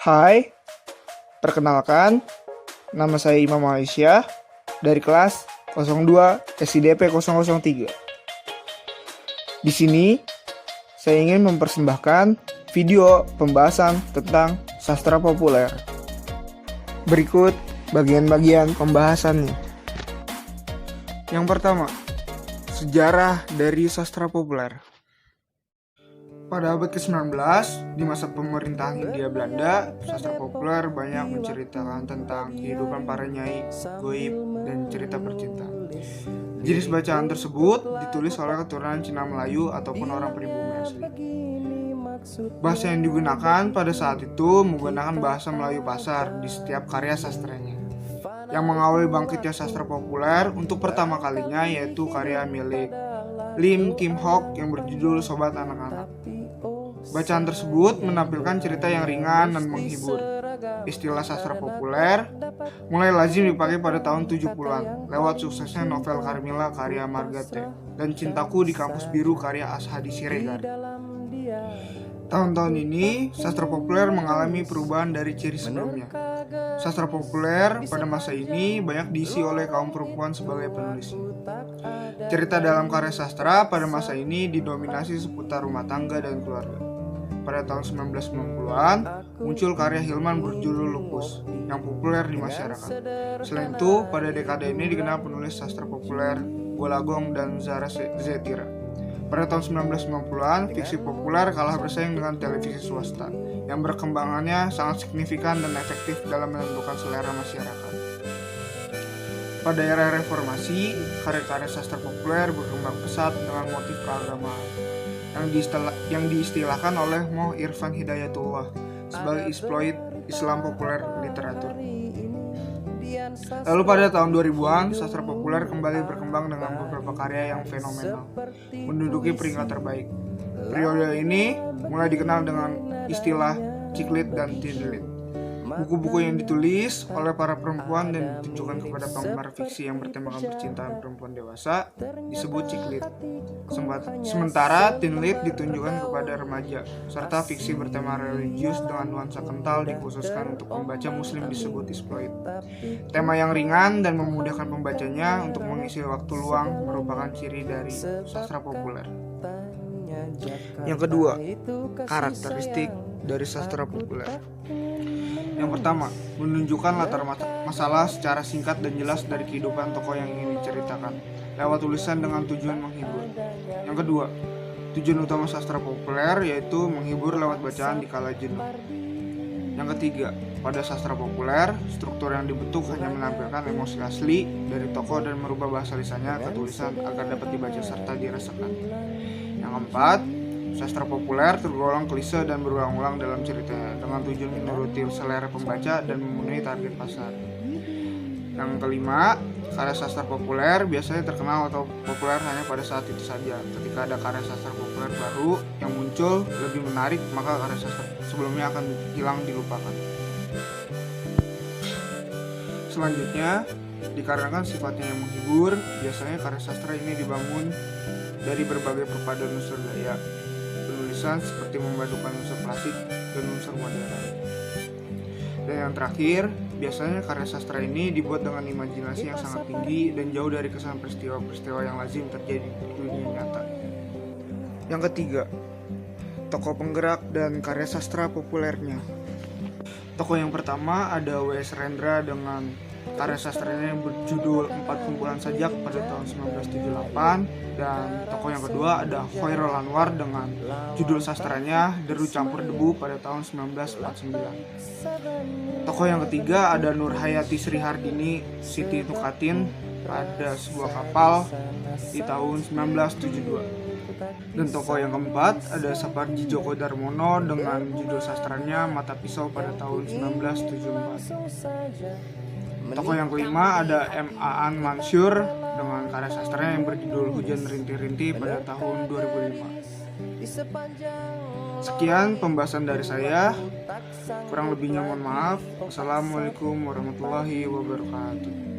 Hai, perkenalkan, nama saya Imam Aisyah dari kelas 02 SIDP 003. Di sini, saya ingin mempersembahkan video pembahasan tentang sastra populer. Berikut bagian-bagian pembahasannya. Yang pertama, sejarah dari sastra populer. Pada abad ke-19, di masa pemerintahan Hindia Belanda, sastra populer banyak menceritakan tentang kehidupan para nyai, goib, dan cerita percintaan. Jenis bacaan tersebut ditulis oleh keturunan Cina Melayu ataupun orang pribumi asli. Bahasa yang digunakan pada saat itu menggunakan bahasa Melayu pasar di setiap karya sastranya. Yang mengawali bangkitnya sastra populer untuk pertama kalinya yaitu karya milik Lim Kim Hock yang berjudul Sobat Anak-anak. Bacaan tersebut menampilkan cerita yang ringan dan menghibur. Istilah sastra populer mulai lazim dipakai pada tahun 70-an lewat suksesnya novel Carmilla karya Marga T dan Cintaku di Kampus Biru karya Ashadi Siregar. Tahun-tahun ini, sastra populer mengalami perubahan dari ciri sebelumnya. Sastra populer pada masa ini banyak diisi oleh kaum perempuan sebagai penulis. Cerita dalam karya sastra pada masa ini didominasi seputar rumah tangga dan keluarga. Pada tahun 1990-an, muncul karya Hilman berjudul Lupus yang populer di masyarakat. Selain itu, pada dekade ini dikenal penulis sastra populer Golagong dan Zara Zetira. Pada tahun 1990-an, fiksi populer kalah bersaing dengan televisi swasta, yang berkembangannya sangat signifikan dan efektif dalam menentukan selera masyarakat. Pada era reformasi, karya-karya sastra populer berkembang pesat dengan motif keagamaan, yang diistilahkan oleh Moh Irfan Hidayatullah sebagai exploit Islam populer literatur. Lalu pada tahun 2000-an, sastra populer kembali berkembang dengan beberapa karya yang fenomenal, menduduki peringkat terbaik. Periode ini mulai dikenal dengan istilah ciklit dan tinlit. Buku-buku yang ditulis oleh para perempuan dan ditujukan kepada penggemar fiksi yang bertemakan percintaan perempuan dewasa disebut ciklit. Sementara tinlit ditunjukkan kepada remaja, serta fiksi bertema religius dengan nuansa kental dikhususkan untuk pembaca muslim disebut exploit. Tema yang ringan dan memudahkan pembacanya untuk mengisi waktu luang merupakan ciri dari sastra populer. Yang kedua, karakteristik dari sastra populer. Yang pertama, menunjukkan latar masalah secara singkat dan jelas dari kehidupan tokoh yang ingin diceritakan, lewat tulisan dengan tujuan menghibur. Yang kedua, tujuan utama sastra populer yaitu menghibur lewat bacaan di kala jenuh. Yang ketiga, pada sastra populer, struktur yang dibentuk hanya menampilkan emosi asli dari tokoh dan merubah bahasa lisannya ke tulisan agar dapat dibaca serta dirasakan. Yang keempat, sastra populer tergolong klise dan berulang-ulang dalam ceritanya dengan tujuan menuruti selera pembaca dan memenuhi target pasar. Yang kelima, karya sastra populer biasanya terkenal atau populer hanya pada saat itu saja. Ketika ada karya sastra populer baru yang muncul lebih menarik, maka karya sastra sebelumnya akan hilang dilupakan. Selanjutnya, dikarenakan sifatnya yang menghibur, biasanya karya sastra ini dibangun dari berbagai perpaduan unsur gaya penulisan seperti memadukan unsur klasik dan unsur modern. Dan yang terakhir, biasanya karya sastra ini dibuat dengan imajinasi yang sangat tinggi dan jauh dari kesan peristiwa-peristiwa yang lazim terjadi di dunia nyata. Yang ketiga, tokoh penggerak dan karya sastra populernya. Tokoh yang pertama ada W.S. Rendra dengan karya sastranya yang berjudul Empat Kumpulan Sajak pada tahun 1978, dan tokoh yang kedua ada Khairul Anwar dengan judul sastranya Deru Campur Debu pada tahun 1949. Tokoh yang ketiga ada Nur Hayati Sri Hardini Siti Nukatin pada Sebuah Kapal di tahun 1972. Dan tokoh yang keempat ada Sapardi Djoko Darmono dengan judul sastranya Mata Pisau pada tahun 1974. Tokoh yang kelima ada M. Aan Mansur dengan karya sastranya yang berjudul Hujan Rinti-Rinti pada tahun 2005. Sekian pembahasan dari saya. Kurang lebihnya mohon maaf. Wassalamualaikum warahmatullahi wabarakatuh.